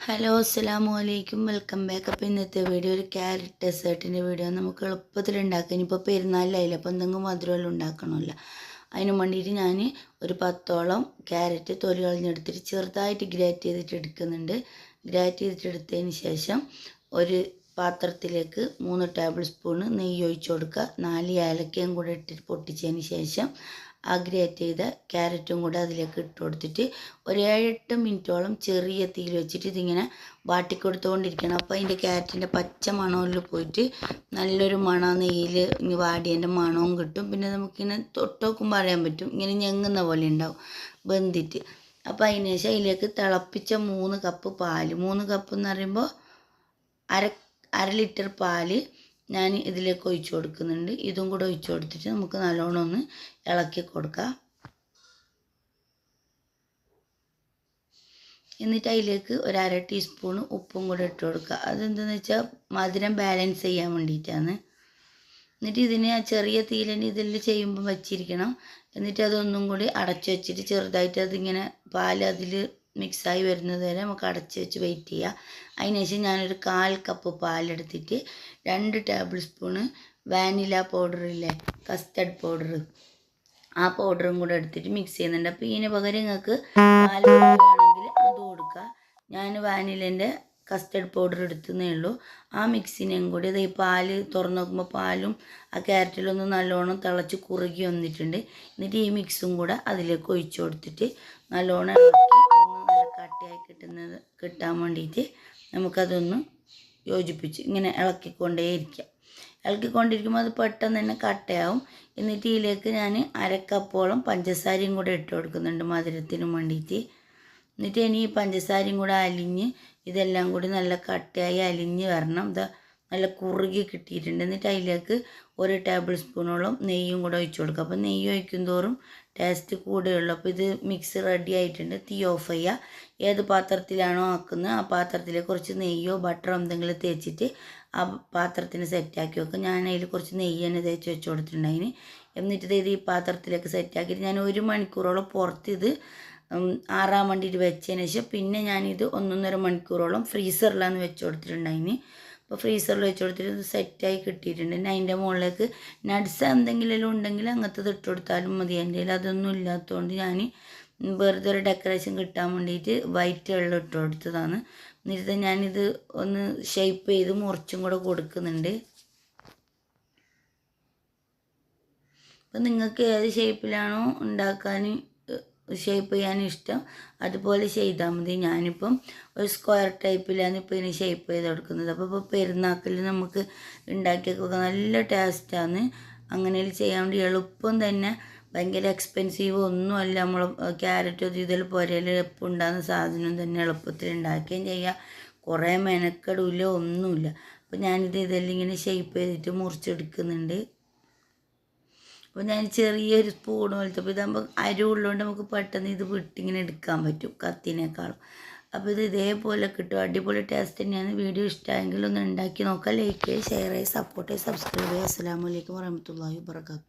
Hello അസ്സലാമു അലൈക്കും welcome back. അപ്പോൾ ഇന്നത്തെ വീഡിയോ ഒരു ക്യാരറ്റ് ഡെസേർട്ടിൻ്റെ വീഡിയോ. നമുക്ക് എളുപ്പത്തിൽ ഉണ്ടാക്കാം. ഇനിയിപ്പോൾ പെരുന്നാളിലായില്ല, അപ്പോൾ എന്തെങ്കിലും മധുരമെല്ലാം ഉണ്ടാക്കണമല്ലോ. അതിന് വേണ്ടിയിട്ട് ഞാൻ ഒരു 10ഓളം ക്യാരറ്റ് തൊലി കളഞ്ഞെടുത്തിട്ട് ചെറുതായിട്ട് ഗ്രേറ്റ് ചെയ്തിട്ട് എടുക്കുന്നുണ്ട്. ഗ്രേറ്റ് ചെയ്തിട്ട് എടുത്തതിന് ശേഷം ഒരു പാത്രത്തിലേക്ക് 3 ടേബിൾ സ്പൂണ് നെയ്യ് ഒഴിച്ച് കൊടുക്കുക. 4 ഏലക്കയും കൂടെ ഇട്ടിട്ട് പൊട്ടിച്ചതിന് ശേഷം ആ ഗ്രേറ്റ് ചെയ്ത ക്യാരറ്റും കൂടെ അതിലേക്ക് ഇട്ട് കൊടുത്തിട്ട് ഒരു 7-8 മിനിറ്റോളം ചെറിയ തീയിൽ വെച്ചിട്ട് ഇതിങ്ങനെ വാട്ടിക്കൊടുത്തുകൊണ്ടിരിക്കണം. അപ്പോൾ അതിൻ്റെ ക്യാരറ്റിൻ്റെ പച്ച മണമെല്ലാം പോയിട്ട് നല്ലൊരു മണം, നെയ്യിൽ വാടിയതിൻ്റെ മണവും കിട്ടും. പിന്നെ നമുക്കിങ്ങനെ തൊട്ട് നോക്കുമ്പോൾ അറിയാൻ പറ്റും, ഇങ്ങനെ ഞെങ്ങുന്ന പോലെ ഉണ്ടാവും വെന്തിട്ട്. അപ്പോൾ അതിന് ശേഷം അതിലേക്ക് തിളപ്പിച്ച 3 കപ്പ് പാല്, 3 കപ്പ് എന്ന് പറയുമ്പോൾ അര ലിറ്റർ പാല് ഞാൻ ഇതിലേക്ക് ഒഴിച്ച് കൊടുക്കുന്നുണ്ട്. ഇതും കൂടെ ഒഴിച്ച് കൊടുത്തിട്ട് നമുക്ക് നല്ലോണം ഒന്ന് ഇളക്കി കൊടുക്കാം. എന്നിട്ട് അതിലേക്ക് ഒരു 1/2 ടീസ്പൂണ് ഉപ്പും കൂടെ ഇട്ട് കൊടുക്കുക. അതെന്താണെന്ന് വെച്ചാൽ മധുരം ബാലൻസ് ചെയ്യാൻ വേണ്ടിയിട്ടാണ്. എന്നിട്ട് ഇതിനെ ചെറിയ തീയിൽ ഇതിൽ ചെയ്യുമ്പോൾ വച്ചിരിക്കണം. എന്നിട്ട് അതൊന്നും കൂടി അടച്ചു വെച്ചിട്ട് ചെറുതായിട്ട് അതിങ്ങനെ പാൽ അതിൽ മിക്സായി വരുന്നത് വരെ നമുക്ക് അടച്ച് വെച്ച് വെയിറ്റ് ചെയ്യുക. അതിനുശേഷം ഞാനൊരു 1/4 കപ്പ് പാലെടുത്തിട്ട് 2 ടേബിൾ സ്പൂണ് വാനില പൗഡറില്ലേ, കസ്റ്റർഡ് പൗഡർ, ആ പൗഡറും കൂടെ എടുത്തിട്ട് മിക്സ് ചെയ്യുന്നുണ്ട്. അപ്പോൾ ഇതിന് പകരം നിങ്ങൾക്ക് പാൽ വേണമെങ്കിൽ അത് കൊടുക്കുക. ഞാൻ വാനിലേൻ്റെ കസ്റ്റർഡ് പൗഡർ എടുത്തതേ ഉള്ളൂ. ആ മിക്സിനെയും കൂടി ഈ പാല് തുറന്ന് നോക്കുമ്പോൾ പാലും ആ ക്യാരറ്റിലൊന്നും നല്ലോണം തിളച്ച് കുറുകി വന്നിട്ടുണ്ട്. എന്നിട്ട് ഈ മിക്സും കൂടെ അതിലേക്ക് ഒഴിച്ചു കൊടുത്തിട്ട് നല്ലോണം ഇളക്കി ഒന്ന് നല്ല കട്ടിയായി കിട്ടാൻ വേണ്ടിയിട്ട് നമുക്കതൊന്ന് യോജിപ്പിച്ച് ഇങ്ങനെ ഇളക്കിക്കൊണ്ടേയിരിക്കാം. ഇളക്കിക്കൊണ്ടിരിക്കുമ്പോൾ അത് പെട്ടെന്ന് തന്നെ കട്ടയാവും. എന്നിട്ട് ഇതിലേക്ക് ഞാൻ 1/2 കപ്പോളം പഞ്ചസാരയും കൂടെ ഇട്ട് കൊടുക്കുന്നുണ്ട് മധുരത്തിനും വേണ്ടിയിട്ട്. എന്നിട്ട് ഇനി ഈ പഞ്ചസാരയും കൂടെ അലിഞ്ഞ് ഇതെല്ലാം കൂടി നല്ല കട്ടയായി അലിഞ്ഞ് വരണം. ഇത് നല്ല കുറുകി കിട്ടിയിട്ടുണ്ട്. എന്നിട്ട് അതിലേക്ക് 1 ടേബിൾ സ്പൂണോളം നെയ്യും കൂടെ ഒഴിച്ച് കൊടുക്കുക. അപ്പോൾ നെയ്യ് ഒഴിക്കും തോറും ടേസ്റ്റ് കൂടുകയുള്ളൂ. അപ്പോൾ ഇത് മിക്സ് റെഡി ആയിട്ടുണ്ട്. തീ ഓഫ് ചെയ്യുക. ഏത് പാത്രത്തിലാണോ ആക്കുന്നത് ആ പാത്രത്തിലേക്ക് കുറച്ച് നെയ്യോ ബട്ടറോ എന്തെങ്കിലും തേച്ചിട്ട് ആ പാത്രത്തിന് സെറ്റാക്കി വെക്കും. ഞാൻ അതിൽ കുറച്ച് നെയ്യ് തന്നെ തേച്ച് വെച്ച് കൊടുത്തിട്ടുണ്ടായിന്. എന്നിട്ട് ഇത് ഈ പാത്രത്തിലേക്ക് സെറ്റാക്കിയിട്ട് ഞാൻ 1 മണിക്കൂറോളം പുറത്ത് ഇത് ആറാൻ വേണ്ടിയിട്ട് വെച്ചതിന് ശേഷം പിന്നെ ഞാനിത് 1.5 മണിക്കൂറോളം ഫ്രീസറിലാണ് വെച്ച് കൊടുത്തിട്ടുണ്ടായിന്. അപ്പോൾ ഫ്രീസറിൽ വെച്ച് കൊടുത്തിട്ട് ഇത് സെറ്റായി കിട്ടിയിട്ടുണ്ട്. പിന്നെ അതിൻ്റെ മുകളിലേക്ക് നട്ട്സ് എന്തെങ്കിലും ഉണ്ടെങ്കിൽ അങ്ങനത്തെ ഇട്ട് കൊടുത്താലും മതി. എൻ്റെ കയ്യിൽ അതൊന്നും ഇല്ലാത്തതുകൊണ്ട് ഞാൻ വെറുതെ ഒരു ഡെക്കറേഷൻ കിട്ടാൻ വേണ്ടിയിട്ട് വൈറ്റ് വെള്ളം ഇട്ട് കൊടുത്തതാണ്. എന്നിട്ട് ഞാനിത് ഒന്ന് ഷേപ്പ് ചെയ്ത് മുറിച്ചും കൂടെ കൊടുക്കുന്നുണ്ട്. അപ്പം നിങ്ങൾക്ക് ഏത് ഷേപ്പിലാണോ ഉണ്ടാക്കാൻ ഷേപ്പ് ചെയ്യാൻ ഇഷ്ടം അതുപോലെ ചെയ്താൽ മതി. ഞാനിപ്പം ഒരു സ്ക്വയർ ടൈപ്പിലാണ് ഇപ്പോൾ ഇതിന് ഷേപ്പ് ചെയ്ത് കൊടുക്കുന്നത്. അപ്പോൾ ഇപ്പോൾ പെരുന്നാക്കിൽ നമുക്ക് ഉണ്ടാക്കിയൊക്കെ നല്ല ടേസ്റ്റാണ്. അങ്ങനെ ചെയ്യാൻ വേണ്ടി എളുപ്പം തന്നെ, ഭയങ്കര എക്സ്പെൻസീവ് ഒന്നുമല്ല. നമ്മൾ ക്യാരറ്റ് ഇതിൽ പുരയിൽ എപ്പോൾ ഉണ്ടാകുന്ന സാധനം തന്നെ എളുപ്പത്തിൽ ഉണ്ടാക്കുകയും ചെയ്യാം. കുറേ മെനക്കെടില്ല, ഒന്നുമില്ല. അപ്പോൾ ഞാനിത് ഇതെല്ലാം ഇങ്ങനെ ഷേപ്പ് ചെയ്തിട്ട് മുറിച്ചെടുക്കുന്നുണ്ട്. അപ്പോൾ ഞാൻ ചെറിയൊരു സ്പൂൺ പോലത്തെ, അപ്പോൾ ഇതാകുമ്പോൾ അരി ഉള്ളതുകൊണ്ട് നമുക്ക് പെട്ടെന്ന് ഇത് വിട്ടിങ്ങനെ എടുക്കാൻ പറ്റും കത്തിനേക്കാളും. അപ്പോൾ ഇത് ഇതേപോലെ കിട്ടും. അടിപൊളി ടേസ്റ്റ് തന്നെയാണ്. വീഡിയോ ഇഷ്ടമായെങ്കിൽ ഒന്ന് ഉണ്ടാക്കി നോക്കാം. ലൈക്ക് ചെയ്യുക, ഷെയർ ചെയ്യുക, സപ്പോർട്ട് ചെയ്യുക, സബ്സ്ക്രൈബ് ചെയ്യുക. അസ്സലാമു അലൈക്കും വറഹ്മത്തുള്ളാഹി വബറകാതുഹു.